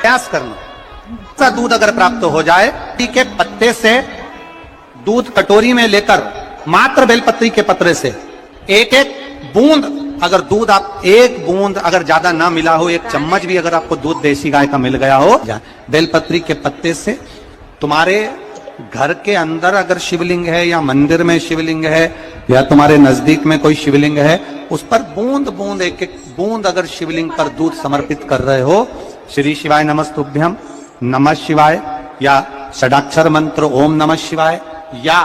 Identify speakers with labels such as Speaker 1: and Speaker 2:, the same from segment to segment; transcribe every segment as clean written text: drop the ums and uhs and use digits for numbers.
Speaker 1: प्रयास करना। सा दूध अगर प्राप्त हो जाए, के पत्ते से दूध कटोरी में लेकर मात्र बेलपत्री के पत्रे से एक एक बूंद, अगर दूध आप एक बूंद अगर ज्यादा ना मिला हो, एक चम्मच भी अगर आपको दूध देसी गाय का मिल गया हो, बेलपत्री के पत्ते से तुम्हारे घर के अंदर अगर शिवलिंग है या मंदिर में शिवलिंग है या तुम्हारे नजदीक में कोई शिवलिंग है, उस पर बूंद बूंद एक एक बूंद अगर शिवलिंग पर दूध समर्पित कर रहे हो, श्री शिवाय नमस्तुभ्यम, नमः शिवाय या षडाक्षर मंत्र ओम नमः शिवाय या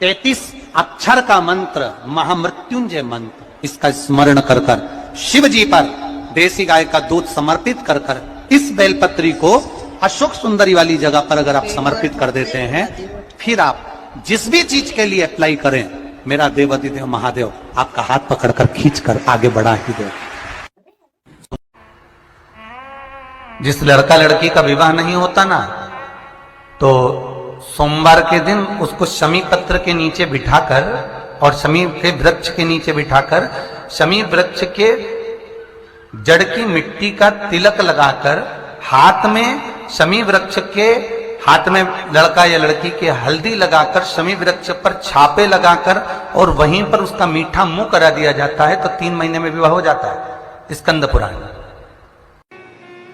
Speaker 1: 33 अक्षर का मंत्र महामृत्युंजय मंत्र, इसका स्मरण कर कर शिव जी पर देसी गाय का दूध समर्पित कर कर इस बेलपत्री को अशोक सुंदरी वाली जगह पर अगर आप समर्पित कर देते हैं, फिर आप जिस भी चीज के लिए अप्लाई करें, मेरा देवाधिदेव महादेव आपका हाथ पकड़कर खींचकर आगे बढ़ा ही दे। जिस लड़का लड़की का विवाह नहीं होता ना, तो सोमवार के दिन उसको शमी पत्र के नीचे बिठाकर और शमी के वृक्ष के नीचे बिठाकर शमी वृक्ष के जड़ की मिट्टी का तिलक लगाकर हाथ में शमी वृक्ष के हाथ में लड़का या लड़की के हल्दी लगाकर शमी वृक्ष पर छापे लगाकर और वहीं पर उसका मीठा मुंह करा दिया जाता है, तो 3 महीने में विवाह हो जाता है। स्कंद पुराण।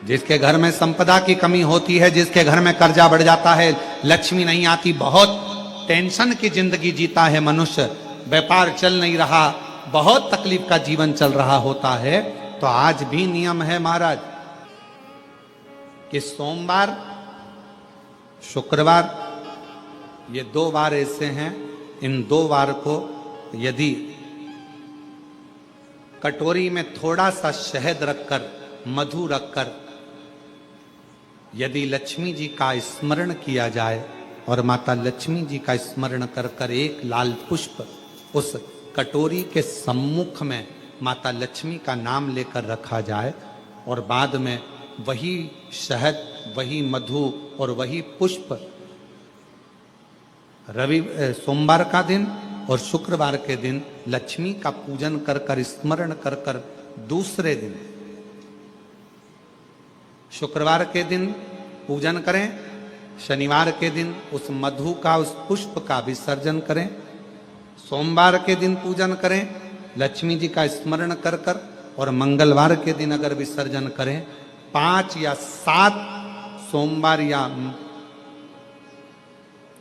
Speaker 1: जिसके घर में संपदा की कमी होती है, जिसके घर में कर्जा बढ़ जाता है, लक्ष्मी नहीं आती, बहुत टेंशन की जिंदगी जीता है मनुष्य, व्यापार चल नहीं रहा, बहुत तकलीफ का जीवन चल रहा होता है, तो आज भी नियम है महाराज कि सोमवार शुक्रवार ये 2 वार ऐसे हैं, इन 2 वार को यदि कटोरी में थोड़ा सा शहद रखकर मधु रखकर यदि लक्ष्मी जी का स्मरण किया जाए और माता लक्ष्मी जी का स्मरण कर कर एक लाल पुष्प उस कटोरी के सम्मुख में माता लक्ष्मी का नाम लेकर रखा जाए और बाद में वही शहद, वही मधु और वही पुष्प सोमवार का दिन और शुक्रवार के दिन लक्ष्मी का पूजन कर कर स्मरण कर कर दूसरे दिन शुक्रवार के दिन पूजन करें, शनिवार के दिन उस मधु का उस पुष्प का विसर्जन करें, सोमवार के दिन पूजन करें लक्ष्मी जी का स्मरण कर कर और मंगलवार के दिन अगर विसर्जन करें, 5 या 7 सोमवार या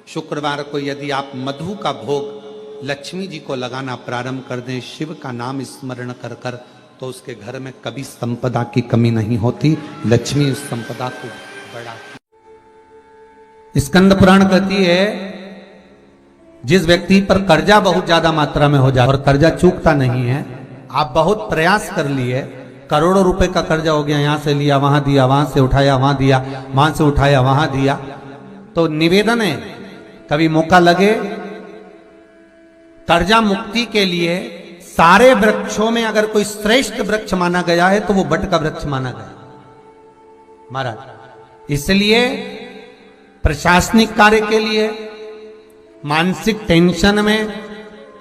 Speaker 1: शुक्रवार को यदि आप मधु का भोग लक्ष्मी जी को लगाना प्रारंभ कर दें शिव का नाम स्मरण कर कर, तो उसके घर में कभी संपदा की कमी नहीं होती, लक्ष्मी उस संपदा को बढ़ाती। स्कंद पुराण कहती है जिस व्यक्ति पर कर्जा बहुत ज्यादा मात्रा में हो जाए और कर्जा चूकता नहीं है, आप बहुत प्रयास कर लिए, करोड़ों रुपए का कर्जा हो गया, यहां से लिया वहां दिया, वहां से उठाया वहां दिया, वहां से उठाया वहां दिया, तो निवेदन है कभी मौका लगे कर्जा मुक्ति के लिए सारे वृक्षों में अगर कोई श्रेष्ठ वृक्ष माना गया है तो वो बट का वृक्ष माना गया महाराज। इसलिए प्रशासनिक कार्य के लिए, मानसिक टेंशन में,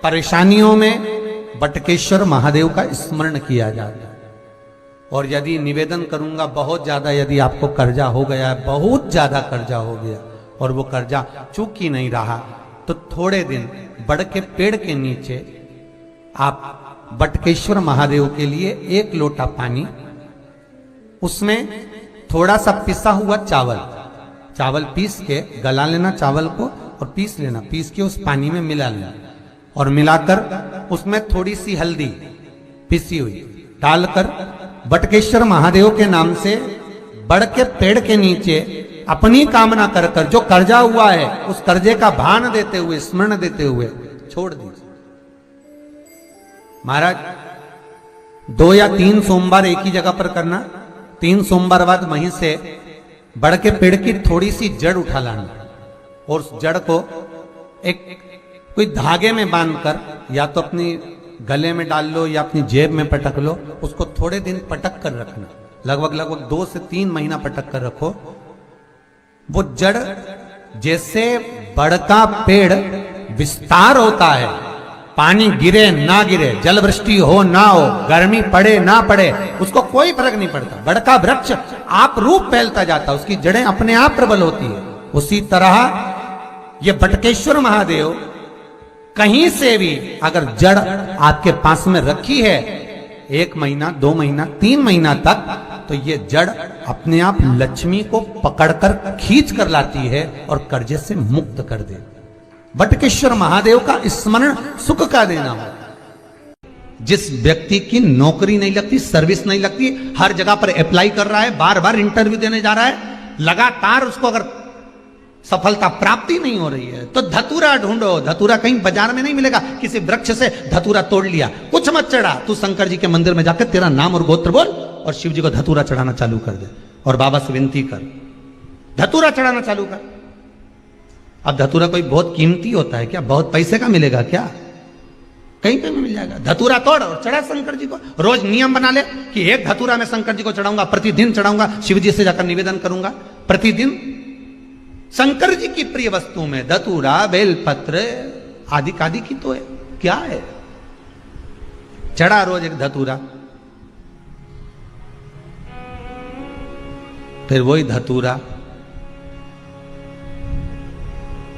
Speaker 1: परेशानियों में बटकेश्वर महादेव का स्मरण किया जाता है। और यदि निवेदन करूंगा बहुत ज्यादा, यदि आपको कर्जा हो गया है, बहुत ज्यादा कर्जा हो गया और वो कर्जा चूक ही नहीं रहा, तो थोड़े दिन बड़ के पेड़ के नीचे आप बटकेश्वर महादेव के लिए 1 लोटा पानी, उसमें थोड़ा सा पिसा हुआ चावल पीस के गला लेना चावल को और पीस लेना, पीस के उस पानी में मिला लेना और मिलाकर उसमें थोड़ी सी हल्दी पिसी हुई डालकर बटकेश्वर महादेव के नाम से बड़ के पेड़ के नीचे अपनी कामना कर कर जो कर्जा हुआ है उस कर्जे का भान देते हुए, स्मरण देते हुए छोड़ दीजिए महाराज। 2 या 3 सोमवार एक ही जगह पर करना, 3 सोमवार बाद वहीं से बड़ के पेड़ की थोड़ी सी जड़ उठा लाना और उस जड़ को एक कोई धागे में बांधकर या तो अपनी गले में डाल लो या अपनी जेब में पटक लो, उसको थोड़े दिन पटक कर रखना, लगभग 2 से 3 महीना पटक कर रखो। वो जड़ जैसे बड़ का पेड़ विस्तार होता है पानी गिरे ना गिरे, जल वृष्टि हो ना हो, गर्मी पड़े ना पड़े, उसको कोई फर्क नहीं पड़ता। बड़का वृक्ष आप रूप फैलता जाता, उसकी जड़ें अपने आप प्रबल होती है। उसी तरह ये बटकेश्वर महादेव कहीं से भी अगर जड़ आपके पास में रखी है 1 महीना 2 महीना 3 महीना तक, तो ये जड़ अपने आप लक्ष्मी को पकड़कर खींच कर लाती है और कर्जे से मुक्त कर दे। बटकेश्वर महादेव का स्मरण सुख का देना हो। जिस व्यक्ति की नौकरी नहीं लगती, सर्विस नहीं लगती, हर जगह पर अप्लाई कर रहा है, बार बार इंटरव्यू देने जा रहा है, लगातार उसको अगर सफलता प्राप्ति नहीं हो रही है, तो धतूरा ढूंढो। धतूरा कहीं बाजार में नहीं मिलेगा, किसी वृक्ष से धतूरा तोड़ लिया, कुछ मत चढ़ा, तू शंकर जी के मंदिर में जाकर तेरा नाम और गोत्र बोल और शिव जी को धतूरा चढ़ाना चालू कर दे और बाबा से विनती कर, धतूरा चढ़ाना चालू कर। अब धतूरा कोई बहुत कीमती होता है क्या? बहुत पैसे का मिलेगा क्या? कहीं पे भी मिल जाएगा। धतूरा तोड़ और चढ़ा शंकर जी को। रोज नियम बना ले कि 1 धतूरा मैं शंकर जी को चढ़ाऊंगा, प्रतिदिन चढ़ाऊंगा, शिव जी से जाकर निवेदन करूंगा प्रतिदिन। शंकर जी की प्रिय वस्तु में धतूरा, बेलपत्र आदि कादि की तो है, क्या है? चढ़ा रोज 1 धतूरा, फिर वही धतूरा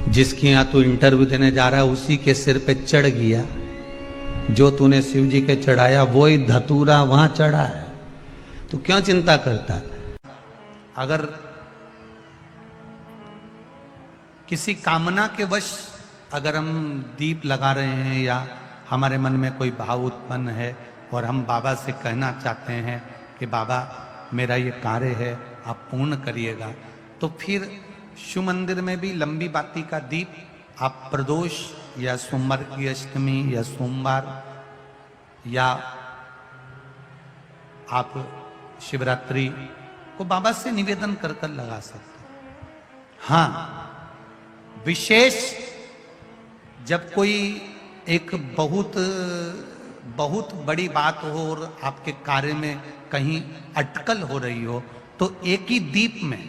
Speaker 1: जिसके यहां तू इंटरव्यू देने जा रहा है उसी के सिर पे चढ़ गया। जो तूने शिव जी के चढ़ाया वही धतूरा वहां चढ़ा है, तो क्यों चिंता करता है? अगर किसी कामना के वश अगर हम दीप लगा रहे हैं या हमारे मन में कोई भाव उत्पन्न है और हम बाबा से कहना चाहते हैं कि बाबा मेरा ये कार्य है आप पूर्ण करिएगा, तो फिर शिव मंदिर में भी लंबी बाती का दीप आप प्रदोष या सोमवार की अष्टमी या सोमवार या आप शिवरात्रि को बाबा से निवेदन कर कर लगा सकते हैं। हाँ, विशेष जब कोई एक बहुत बड़ी बात हो और आपके कार्य में कहीं अटकल हो रही हो, तो एक ही दीप में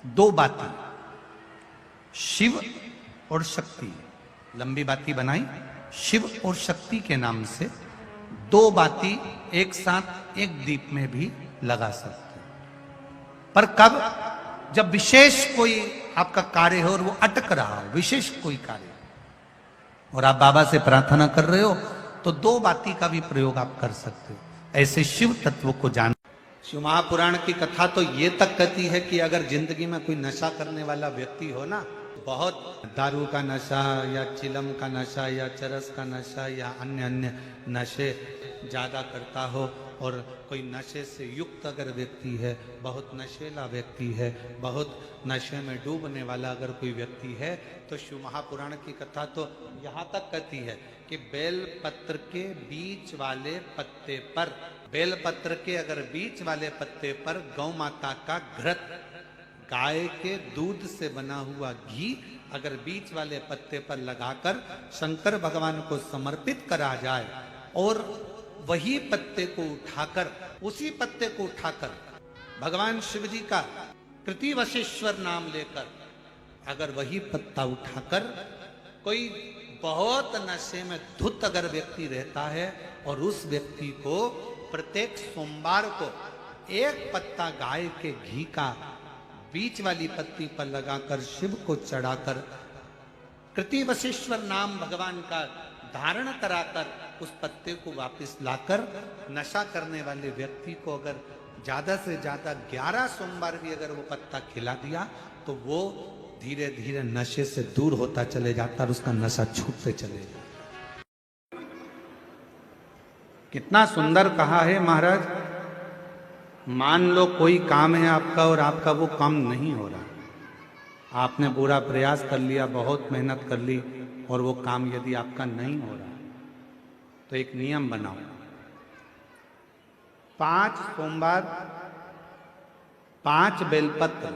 Speaker 1: 2 बाती, शिव और शक्ति, लंबी बाती बनाई शिव और शक्ति के नाम से 2 बाती एक साथ एक दीप में भी लगा सकते हैं। पर कब? जब विशेष कोई आपका कार्य हो और वो अटक रहा हो, विशेष कोई कार्य, और आप बाबा से प्रार्थना कर रहे हो, तो 2 बाती का भी प्रयोग आप कर सकते हो। ऐसे शिव तत्व को जान। शिव महापुराण की कथा तो ये तक कहती है कि अगर जिंदगी में कोई नशा करने वाला व्यक्ति हो ना, बहुत दारू का नशा या चिलम का नशा या चरस का नशा या अन्य नशे ज्यादा करता हो, और कोई नशे से युक्त अगर व्यक्ति है, बहुत नशेला व्यक्ति है, बहुत नशे में डूबने वाला अगर कोई व्यक्ति है, तो शिव महापुराण की कथा तो यहाँ तक कहती है कि बेलपत्र के बीच वाले पत्ते पर, बेलपत्र के अगर बीच वाले पत्ते पर गौ माता का घृत, गाय के दूध से बना हुआ घी अगर बीच वाले पत्ते पर लगाकर शंकर भगवान को समर्पित करा जाए, और वही पत्ते को उठाकर, उसी पत्ते को उठाकर भगवान शिव जी का कृतिवशेश्वर नाम लेकर, अगर वही पत्ता उठाकर कोई बहुत नशे में धुत अगर व्यक्ति रहता है और उस व्यक्ति को प्रत्येक सोमवार को 1 पत्ता गाय के घी का बीच वाली पत्ती पर लगाकर शिव को चढ़ाकर कृतिवशेश्वर नाम भगवान का धारण कराकर उस पत्ते को वापस लाकर नशा करने वाले व्यक्ति को अगर ज्यादा से ज्यादा 11 सोमवार भी अगर वो पत्ता खिला दिया, तो वो धीरे धीरे नशे से दूर होता चले जाता और उसका नशा छूटते चले जाता। कितना सुंदर कहा है महाराज। मान लो कोई काम है आपका और आपका वो काम नहीं हो रहा, आपने पूरा प्रयास कर लिया, बहुत मेहनत कर ली, और वो काम यदि आपका नहीं हो रहा, तो एक नियम बनाओ, 5 सोमवार, 5 बेलपत्र,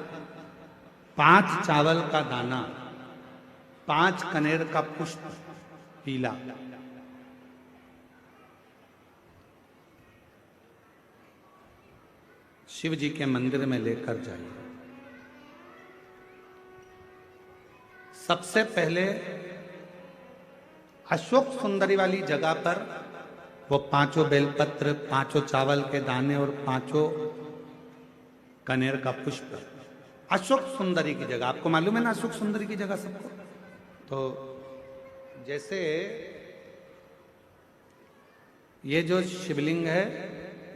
Speaker 1: 5 चावल का दाना, 5 कनेर का पुष्प पीला, शिव जी के मंदिर में लेकर जाइए। सबसे पहले अशोक सुंदरी वाली जगह पर वो 5 बेलपत्र, 5 चावल के दाने और 5 कनेर का पुष्प, अशोक सुंदरी की जगह। आपको मालूम है ना अशोक सुंदरी की जगह सबको? तो जैसे ये जो शिवलिंग है,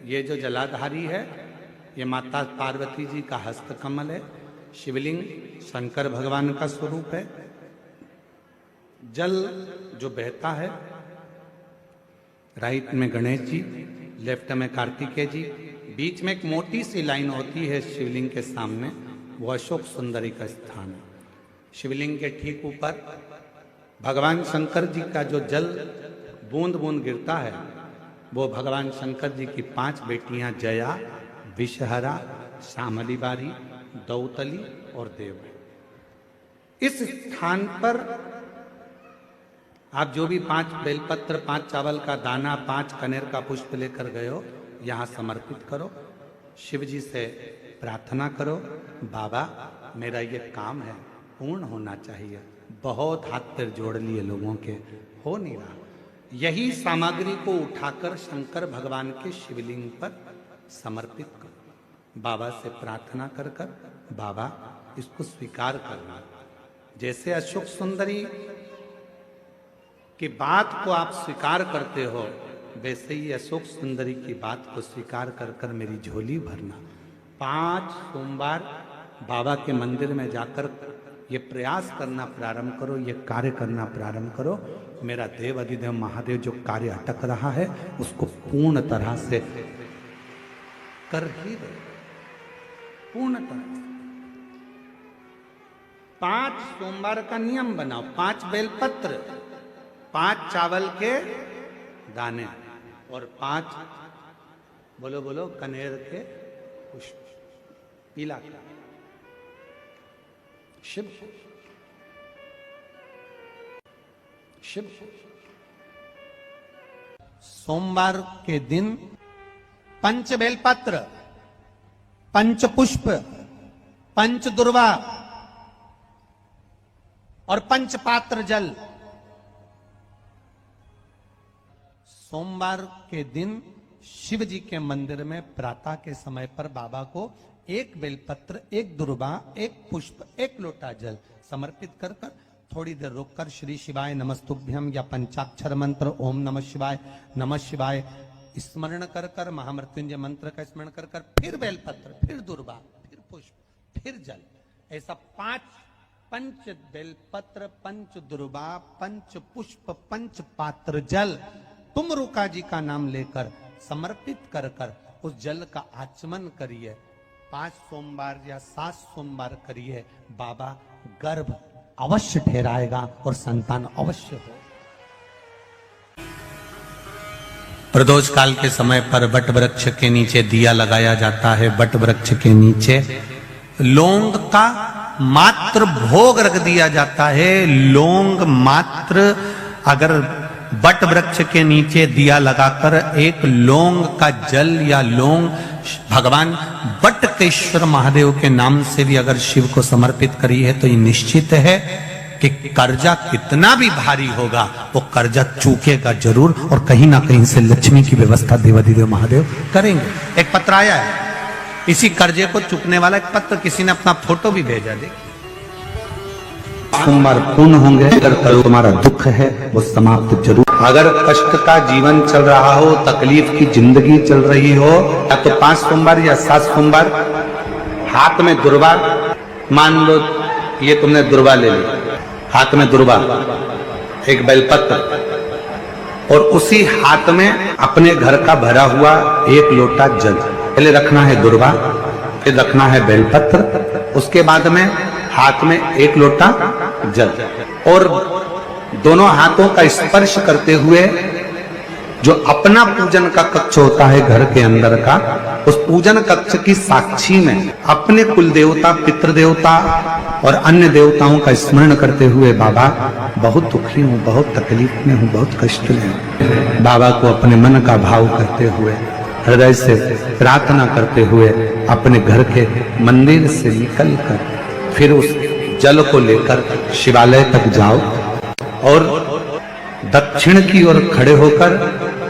Speaker 1: ये जो जलाधारी है, ये माता पार्वती जी का हस्त कमल है। शिवलिंग शंकर भगवान का स्वरूप है। जल जो बहता है, राइट में गणेश जी, लेफ्ट में कार्तिकेय जी, बीच में एक मोटी सी लाइन होती है शिवलिंग के सामने, वो अशोक सुंदरी का स्थान है। शिवलिंग के ठीक ऊपर भगवान शंकर जी का जो जल बूंद बूंद गिरता है, वो भगवान शंकर जी की 5 बेटियां जया, विषहरा, श्यामली बारी, दौतली और देव। इस स्थान पर आप जो भी 5 बेलपत्र, 5 चावल का दाना, 5 कनेर का पुष्प लेकर गए हो, यहां समर्पित करो। शिव जी से प्रार्थना करो, बाबा मेरा ये काम है पूर्ण होना चाहिए। बहुत हाथ पैर जोड़ लिए लोगों के, हो नहीं रहा। यही सामग्री को उठाकर शंकर भगवान के शिवलिंग पर समर्पित करो। बाबा से प्रार्थना कर कर बाबा इसको स्वीकार करना। जैसे अशोक सुंदरी की बात को आप स्वीकार करते हो, वैसे ही अशोक सुंदरी की बात को स्वीकार कर कर मेरी झोली भरना। 5 सोमवार बाबा के मंदिर में जाकर ये प्रयास करना प्रारंभ करो, ये कार्य करना प्रारंभ करो। मेरा देव अधिदेव महादेव जो कार्य अटक रहा है उसको पूर्ण तरह से कर ही दो, पूर्ण तरह से। 5 सोमवार का नियम बनाओ, 5 बेलपत्र, 5 चावल के दाने और 5 बोलो बोलो कनेर के पुष्प, पीला शिव शिव। सोमवार के दिन 5 बेलपत्र, 5 पुष्प, 5 दुर्वा और 5 पात्र जल। सोमवार के दिन शिव जी के मंदिर में प्रातः के समय पर बाबा को 1 बेलपत्र, 1 दुर्वा, 1 पुष्प, 1 लोटा जल समर्पित कर कर थोड़ी देर रुककर श्री शिवाय नमस्तुभ्यम या पंचाक्षर मंत्र ओम नमः शिवाय स्मरण कर कर, महामृत्युंजय मंत्र का स्मरण कर कर, फिर बेलपत्र, फिर दुर्वा, फिर पुष्प, फिर जल, ऐसा 5 बेलपत्र, 5 दुर्वा, 5 पुष्प, 5 पात्र जल तुम रुका जी का नाम लेकर समर्पित कर कर उस जल का आचमन करिए। 5 सोमवार या 7 सोमवार करिए, बाबा गर्भ अवश्य ठहराएगा और संतान अवश्य हो। प्रदोष काल के समय पर वट वृक्ष के नीचे दिया लगाया जाता है। वट वृक्ष के नीचे लौंग का मात्र भोग रख दिया जाता है। लौंग मात्र, अगर वट वृक्ष के नीचे दिया लगाकर 1 लौंग का जल या लौंग भगवान वटकेश्वर महादेव के नाम से भी अगर शिव को समर्पित करी है, तो ये निश्चित है कि कर्जा कितना भी भारी होगा वो कर्जा चूकेगा जरूर, और कहीं ना कहीं से लक्ष्मी की व्यवस्था देवाधिदेव महादेव करेंगे। एक पत्र आया है, इसी कर्जे को चुकने वाला एक पत्र किसी ने अपना फोटो भी भेजा। दे सोमवार पूर्ण होंगे, अगर तुम्हारा दुख है वो समाप्त जरूर। अगर कष्ट का जीवन चल रहा हो, तकलीफ की जिंदगी चल रही हो, या तो 5 सोमवार या 7 सोमवार हाथ में दुर्वा, मान लो ये तुमने दुर्वा ले ली, हाथ में दुर्वा, 1 बेलपत्र, और उसी हाथ में अपने घर का भरा हुआ 1 लोटा जल। पहले रखना है दुर्वा, फिर रखना है बेलपत्र, उसके बाद में हाथ में 1 लोटा जल, और दोनों हाथों का स्पर्श करते हुए जो अपना पूजन का कक्ष होता है घर के अंदर का, उस पूजन कक्ष की साक्षी में अपने कुल देवता, पितृ देवता और अन्य देवताओं का स्मरण करते हुए, बाबा बहुत दुखी हूँ, बहुत तकलीफ में हूँ, बहुत कष्ट में हूँ, बाबा को अपने मन का भाव करते हुए, हृदय से प्रार्थना करते हुए अपने घर के मंदिर से निकल कर फिर उस जल को लेकर शिवालय तक जाओ और दक्षिण की ओर खड़े होकर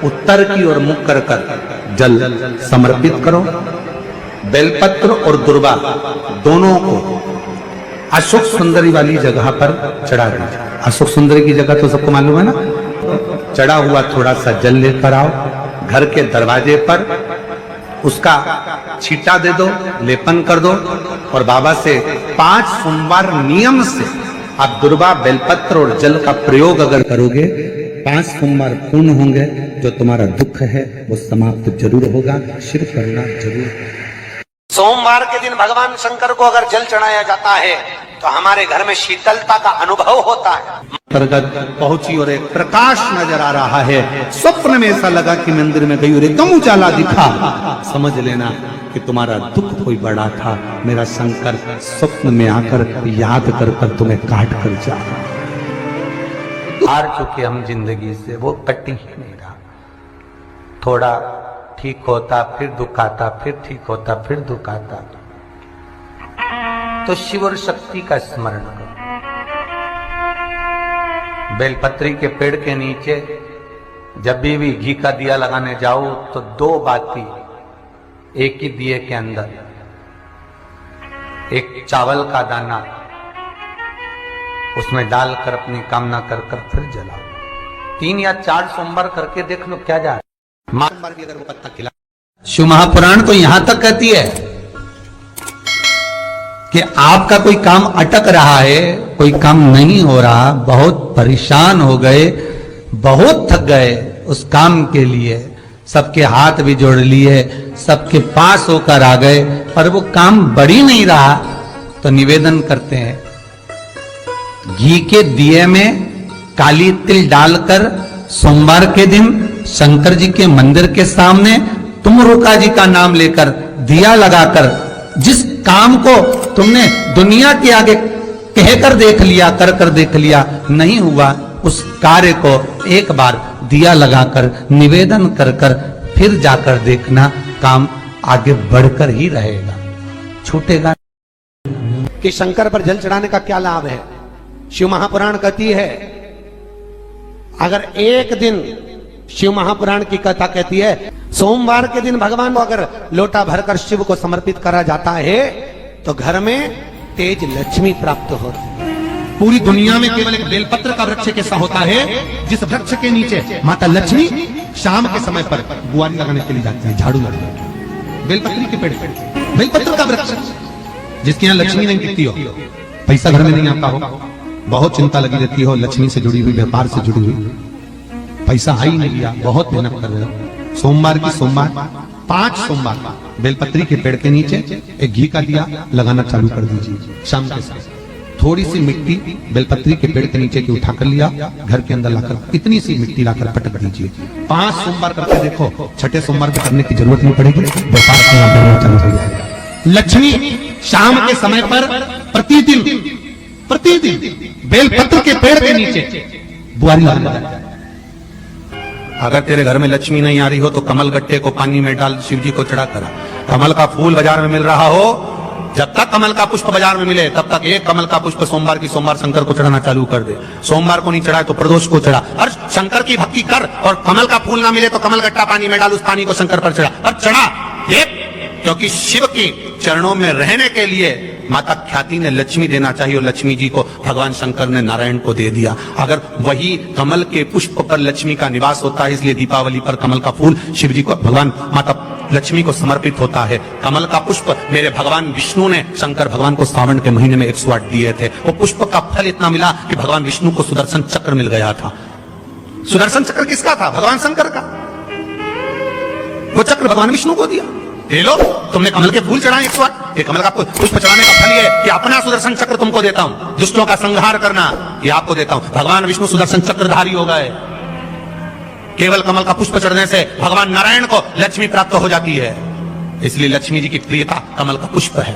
Speaker 1: उत्तर की ओर मुख कर जल समर्पित करो। बेलपत्र और दुर्वा दोनों को अशोक सुंदरी वाली जगह पर चढ़ा दीजिए। अशोक सुंदरी की जगह तो सबको मालूम है ना। चढ़ा हुआ थोड़ा सा जल लेकर आओ, घर के दरवाजे पर उसका छींटा दे दो, लेपन कर दो और बाबा से 5 सोमवार नियम से आप दुर्वा, बेलपत्र और जल का प्रयोग अगर करोगे 5 सोमवार पूर्ण होंगे। जो तुम्हारा दुख है वो समाप्त जरूर होगा। शिव करना जरूर। सोमवार के दिन भगवान शंकर को अगर जल चढ़ाया जाता है तो हमारे घर में शीतलता का अनुभव होता है। अंतर्गत पहुंची और एक प्रकाश नजर आ रहा है। स्वप्न में ऐसा लगा कि मंदिर में गई और एकदम उजाला दिखा। समझ लेना कि तुम्हारा दुख कोई बड़ा था। मेरा शंकर स्वप्न में आकर याद कर तुम्हें काट कर जा। हार चुके हम जिंदगी से, वो कटी ही नहीं रहा। थोड़ा ठीक होता फिर दुख आता, फिर ठीक होता फिर दुख आता। तो शिव और शक्ति का स्मरण करो। बेलपत्री के पेड़ के नीचे जब भी घी का दिया लगाने जाओ तो 2 बाती एक ही दिए के अंदर, एक चावल का दाना उसमें डालकर अपनी कामना कर फिर जलाओ। 3 या 4 सोमवार करके देख लो क्या जा। सोमवार भी अगर वो पत्ता खिला। शिव महापुराण तो यहां तक कहती है कि आपका कोई काम अटक रहा है, कोई काम नहीं हो रहा, बहुत परेशान हो गए, बहुत थक गए उस काम के लिए, सबके हाथ भी जोड़ लिए, सबके पास होकर आ गए, पर वो काम बढ़ ही नहीं रहा, तो निवेदन करते हैं घी के दिए में काली तिल डालकर सोमवार के दिन शंकर जी के मंदिर के सामने तुम रुका जी का नाम लेकर दिया लगाकर, जिस काम को तुमने दुनिया के आगे कहकर देख लिया, कर देख लिया, नहीं हुआ, उस कार्य को एक बार दिया लगाकर निवेदन कर फिर जाकर देखना, काम आगे बढ़कर ही रहेगा, छूटेगा। कि शंकर पर जल चढ़ाने का क्या लाभ है? शिव महापुराण कहती है अगर एक दिन, शिव महापुराण की कथा कहती है सोमवार के दिन भगवान को अगर लोटा भरकर शिव को समर्पित करा जाता है तो घर में तेज लक्ष्मी प्राप्त होती है। पूरी दुनिया में केवल एक बेलपत्र का वृक्ष कैसा होता है जिस वृक्ष के नीचे माता लक्ष्मी शाम के समय पर बुआरी लगाने के लिए जाती है, झाड़ू लगाने के लिए। बेलपत्री के पेड़, बेलपत्र का वृक्ष जिसके यहाँ लक्ष्मी नहीं दिखती हो, पैसा घर में नहीं आता हो, बहुत चिंता लगी रहती हो, लक्ष्मी से जुड़ी हुई, व्यापार से जुड़ी हुई, पैसा आ ही नहीं लिया, बहुत मेहनत कर रहे हो। सोमवार की सोमवार 5 सोमवार बेलपत्री के पेड़ के नीचे एक घी का दिया लगाना चालू कर दीजिए। शाम के समय थोड़ी सी मिट्टी बेलपत्री के पेड़ के नीचे की उठाकर लिया, घर के अंदर लाकर इतनी सी मिट्टी लाकर पटक दीजिए। 5 सोमवार करके देखो, 6ठे सोमवार पे करने की जरूरत नहीं पड़ेगी, व्यापार चालू हो जाएगा। लक्ष्मी शाम के समय पर प्रतिदिन बेलपत्र के पेड़ के नीचे बुआरी लगाना। अगर तेरे घर में लक्ष्मी नहीं आ रही हो तो कमल गट्टे को पानी में डाल शिव जी को चढ़ा करा। कमल का फूल बाजार में मिल रहा हो, जब तक कमल का पुष्प बाजार में मिले तब तक एक कमल का पुष्प सोमवार की सोमवार शंकर को चढ़ाना चालू कर दे। सोमवार को नहीं चढ़ाए तो प्रदोष को चढ़ा, और शंकर की भक्ति कर। और कमल का फूल ना मिले तो कमल गट्टा पानी में डाल, उस पानी को शंकर पर चढ़ा और चढ़ा एक, क्योंकि शिव की चरणों में रहने के लिए माता ख्याति ने लक्ष्मी देना चाहिए और लक्ष्मी जी को भगवान शंकर ने नारायण को दे दिया। अगर वही कमल के पुष्प पर लक्ष्मी का निवास होता है, इसलिए दीपावली पर कमल का फूल शिव जी को, भगवान माता लक्ष्मी को समर्पित होता है। कमल का पुष्प मेरे भगवान विष्णु ने शंकर भगवान को सावन के महीने में 108 दिए थे। वो पुष्प का फल इतना मिला कि भगवान विष्णु को सुदर्शन चक्र मिल गया था। सुदर्शन चक्र किसका था? भगवान शंकर का। वो चक्र भगवान विष्णु को दिया। ले लो, तुमने कमल के फूल चढ़ाए 108, ये कमल का पुष्प चढ़ाने का फल ये कि अपना सुदर्शन चक्र तुमको देता हूं, दुष्टों का संहार करना ये आपको देता हूं। भगवान विष्णु सुदर्शन चक्रधारी हो गए। केवल कमल का पुष्प चढ़ने से भगवान नारायण को लक्ष्मी प्राप्त हो जाती है, इसलिए लक्ष्मी जी की प्रियता कमल का पुष्प है।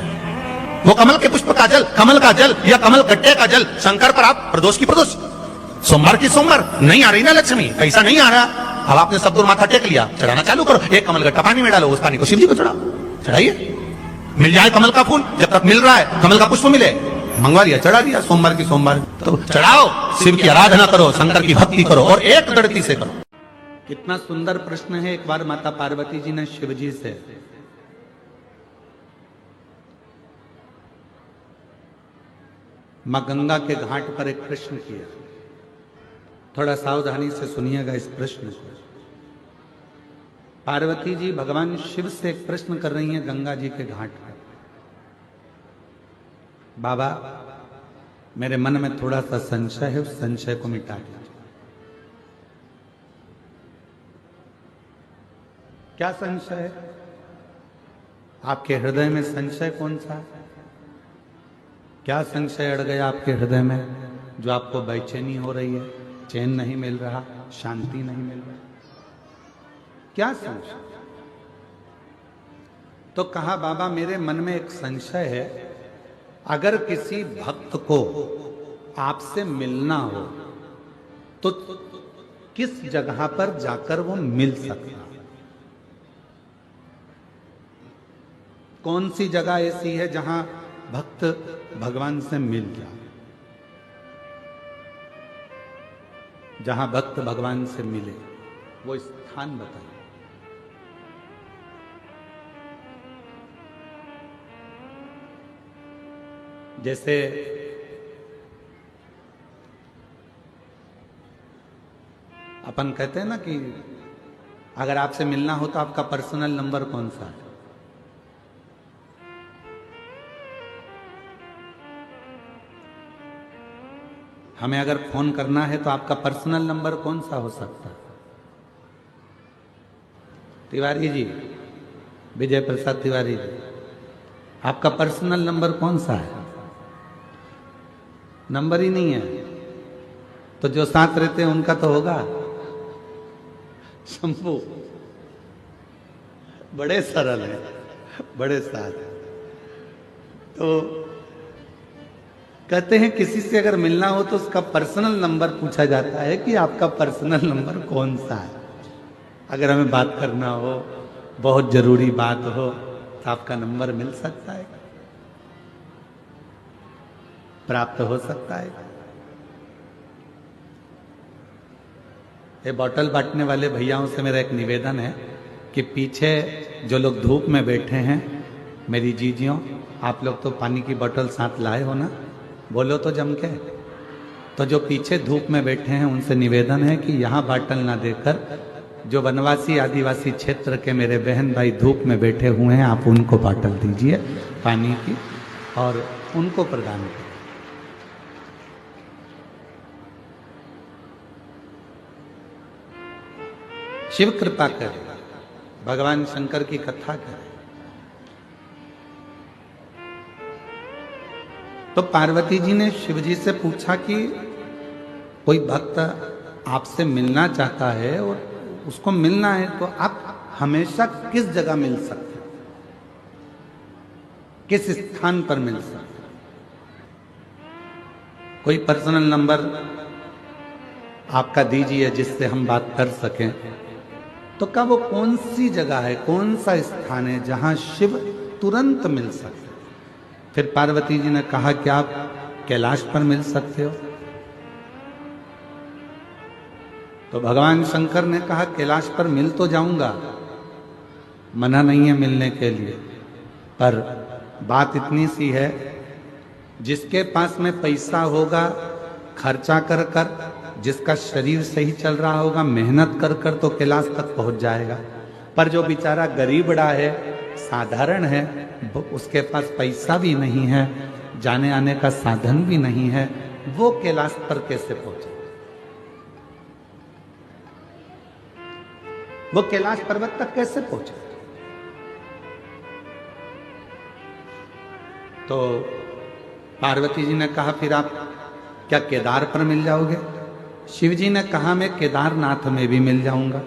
Speaker 1: वो कमल के पुष्प का जल, कमल का जल या कमल गट्टे का जल शंकर पर आप प्रदोष की प्रदोष, सोमवार की सोमवार नहीं आ रही ना लक्ष्मी, पैसा नहीं आ रहा, अब आपने सब दूर माथा टेक लिया, चढ़ाना चालू करो। एक कमल गट्टा पानी में डालो, उस पानी को शिव जी को चढ़ाओ, चढ़ाइए, मिल जाए कमल का फूल। जब तक मिल रहा है कमल का पुष्प मिले, मंगवा लिया, चढ़ा दिया सोमवार की सोमवार। तो चढ़ाओ, शिव की आराधना करो, शंकर की भक्ति करो और एक दृढ़ता से करो। कितना सुंदर प्रश्न है। एक बार माता पार्वती जी ने शिव जी से मां गंगा के घाट पर एक प्रश्न किया। थोड़ा सावधानी से सुनिएगा इस प्रश्न को। पार्वती जी भगवान शिव से एक प्रश्न कर रही हैं गंगा जी के घाट पर। बाबा, मेरे मन में थोड़ा सा संशय है, उस संशय को मिटा दीजिए। क्या संशय है? आपके हृदय में संशय कौन सा है? क्या संशय अड़ गया आपके हृदय में जो आपको बेचैनी हो रही है, चैन नहीं मिल रहा, शांति नहीं मिल रहा? क्या संशय? तो कहा बाबा मेरे मन में एक संशय है, अगर किसी भक्त को आपसे मिलना हो तो किस जगह पर जाकर वो मिल सकता है? कौन सी जगह ऐसी है जहां भक्त भगवान से मिल जाए, जहां भक्त भगवान से मिले, वो स्थान बताइए। जैसे अपन कहते हैं ना कि अगर आपसे मिलना हो तो आपका पर्सनल नंबर कौन सा है? हमें अगर फोन करना है तो आपका पर्सनल नंबर कौन सा हो सकता है? तिवारी जी, विजय प्रसाद तिवारी जी, आपका पर्सनल नंबर कौन सा है? नंबर ही नहीं है तो जो साथ रहते हैं उनका तो होगा। शंभू बड़े सरल है, बड़े साथ। तो कहते हैं किसी से अगर मिलना हो तो उसका पर्सनल नंबर पूछा जाता है कि आपका पर्सनल नंबर कौन सा है। अगर हमें बात करना हो, बहुत जरूरी बात हो, तो आपका नंबर मिल सकता है, प्राप्त हो सकता है। ये बोतल बांटने वाले भैयाओं से मेरा एक निवेदन है कि पीछे जो लोग धूप में बैठे हैं, मेरी जीजियों, आप लोग तो पानी की बोतल साथ लाए हो ना, बोलो तो जम के। तो जो पीछे धूप में बैठे हैं उनसे निवेदन है कि यहाँ बाटल ना देकर जो वनवासी आदिवासी क्षेत्र के मेरे बहन भाई धूप में बैठे हुए हैं, आप उनको बाटल दीजिए पानी की और उनको प्रदान करें। शिव कृपा करे, भगवान शंकर की कथा करे। तो पार्वती जी ने शिव जी से पूछा कि कोई भक्त आपसे मिलना चाहता है और उसको मिलना है तो आप हमेशा किस जगह मिल सकते हैं, किस स्थान पर मिल सकते हैं? कोई पर्सनल नंबर आपका दीजिए जिससे हम बात कर सकें। तो क्या वो कौन सी जगह है, कौन सा स्थान है जहां शिव तुरंत मिल सकते? फिर पार्वती जी ने कहा कि आप कैलाश पर मिल सकते हो। तो भगवान शंकर ने कहा कैलाश पर मिल तो जाऊंगा, मना नहीं है मिलने के लिए, पर बात इतनी सी है, जिसके पास में पैसा होगा खर्चा कर कर, जिसका शरीर सही चल रहा होगा मेहनत कर कर, तो कैलाश तक पहुंच जाएगा। पर जो बेचारा गरीबड़ा है, साधारण है, उसके पास पैसा भी नहीं है, जाने आने का साधन भी नहीं है, वो कैलाश पर कैसे पहुंचे? वो कैलाश पर्वत तक कैसे पहुंचे? तो पार्वती जी ने कहा फिर आप क्या केदार पर मिल जाओगे? शिव जी ने कहा मैं केदारनाथ में भी मिल जाऊंगा,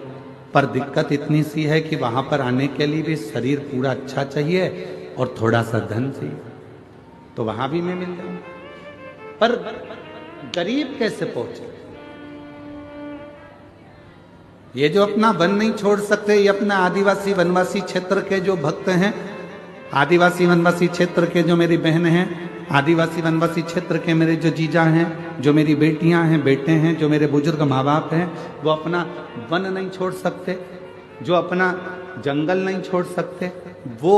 Speaker 1: पर दिक्कत इतनी सी है कि वहां पर आने के लिए भी शरीर पूरा अच्छा चाहिए और थोड़ा सा धन चाहिए, तो वहां भी मैं मिल जाऊंगा। पर गरीब कैसे पहुंचे? ये जो अपना वन नहीं छोड़ सकते, ये अपना आदिवासी वनवासी क्षेत्र के जो भक्त हैं, आदिवासी वनवासी क्षेत्र के जो मेरी बहन हैं, आदिवासी वनवासी क्षेत्र के मेरे जो जीजा हैं, जो मेरी बेटियां हैं, बेटे हैं, जो मेरे बुजुर्ग माँ बाप हैं, वो अपना वन नहीं छोड़ सकते, जो अपना जंगल नहीं छोड़ सकते, वो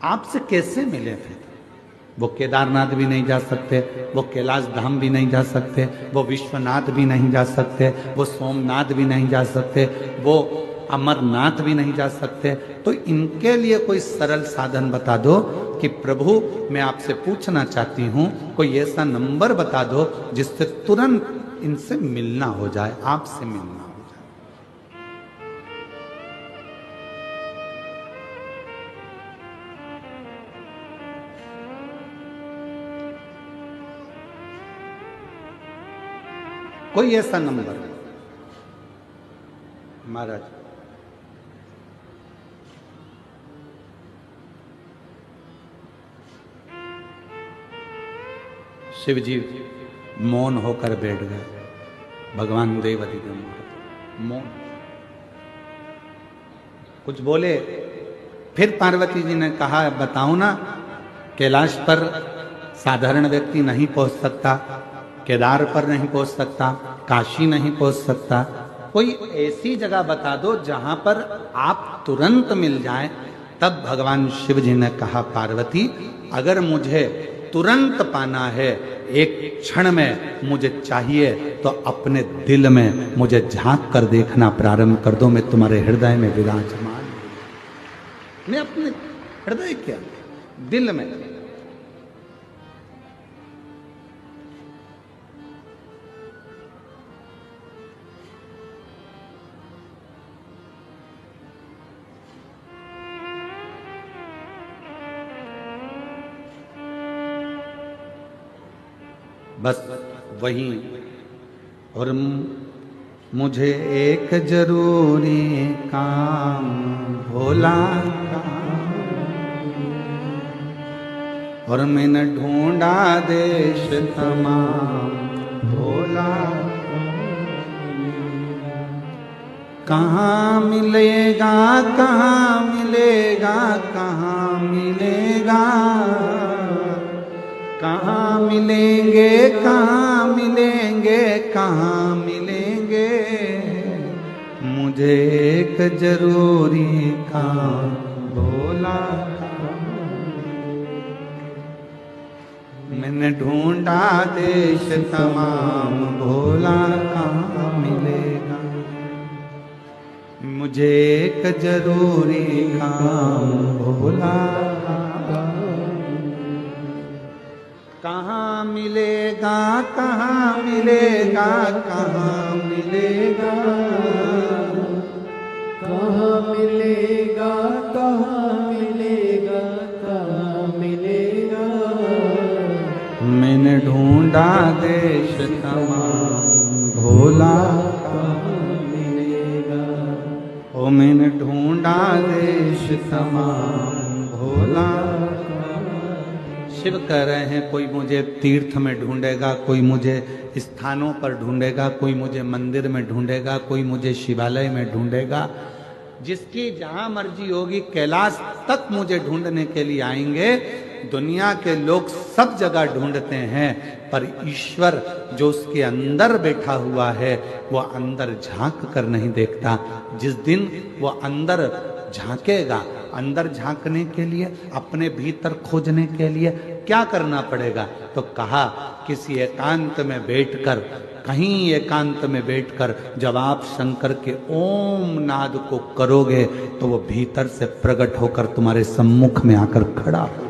Speaker 1: आपसे कैसे मिले फिर? वो केदारनाथ भी नहीं जा सकते, वो कैलाश धाम भी नहीं जा सकते, वो विश्वनाथ भी नहीं जा सकते, वो सोमनाथ भी नहीं जा सकते, वो अमरनाथ भी नहीं जा सकते। तो इनके लिए कोई सरल साधन बता दो कि प्रभु मैं आपसे पूछना चाहती हूँ, कोई ऐसा नंबर बता दो जिससे तुरंत इनसे मिलना हो जाए, आपसे मिलना हो जाए। कोई ऐसा नंबर महाराज? शिव जी मौन होकर बैठ गए। भगवान देवादिदेव मौन, कुछ बोले। फिर पार्वती जी ने कहा बताओ ना, कैलाश पर साधारण व्यक्ति नहीं पहुंच सकता, केदार पर नहीं पहुंच सकता, काशी नहीं पहुंच सकता, कोई ऐसी जगह बता दो जहां पर आप तुरंत मिल जाएं। तब भगवान शिव जी ने कहा पार्वती अगर मुझे तुरंत पाना है, एक क्षण में मुझे चाहिए, तो अपने दिल में मुझे झांक कर देखना प्रारंभ कर दो। मैं तुम्हारे हृदय में विराजमान, मैं अपने हृदय क्या दिल में। बस वही। और मुझे एक जरूरी काम भोला और मैंने ढूंढा देश तमाम भोला, कहाँ मिलेगा कहाँ मिलेगा कहाँ मिलेगा, कहाँ मिलेंगे कहाँ मिलेंगे कहाँ मिलेंगे, मुझे एक जरूरी काम भोला, मैंने ढूंढा देश तमाम भोला, कहाँ मिलेगा, मुझे एक जरूरी काम भोला, कहाँ मिलेगा कहाँ मिलेगा कहाँ मिलेगा,
Speaker 2: कहाँ मिलेगा कहाँ मिलेगा कहाँ मिलेगा,
Speaker 1: मैंने ढूंढा देश तमाम भोला,
Speaker 2: कहाँ मिलेगा,
Speaker 1: ओ मैंने ढूंढा देश तमाम भोला। शिव कह रहे हैं कोई मुझे तीर्थ में ढूंढेगा, कोई मुझे स्थानों पर ढूंढेगा, कोई मुझे मंदिर में ढूंढेगा, कोई मुझे शिवालय में ढूंढेगा, जिसकी जहां मर्जी होगी कैलाश तक मुझे ढूंढने के लिए आएंगे। दुनिया के लोग सब जगह ढूंढते हैं, पर ईश्वर जो उसके अंदर बैठा हुआ है वो अंदर झांक कर नहीं देखता। जिस दिन वो अंदर झांकेगा, अंदर झांकने के लिए, अपने भीतर खोजने के लिए क्या करना पड़ेगा? तो कहा किसी एकांत में बैठकर, कहीं एकांत में बैठकर जब आप शंकर के ओम नाद को करोगे तो वो भीतर से प्रकट होकर तुम्हारे सम्मुख में आकर खड़ा हो।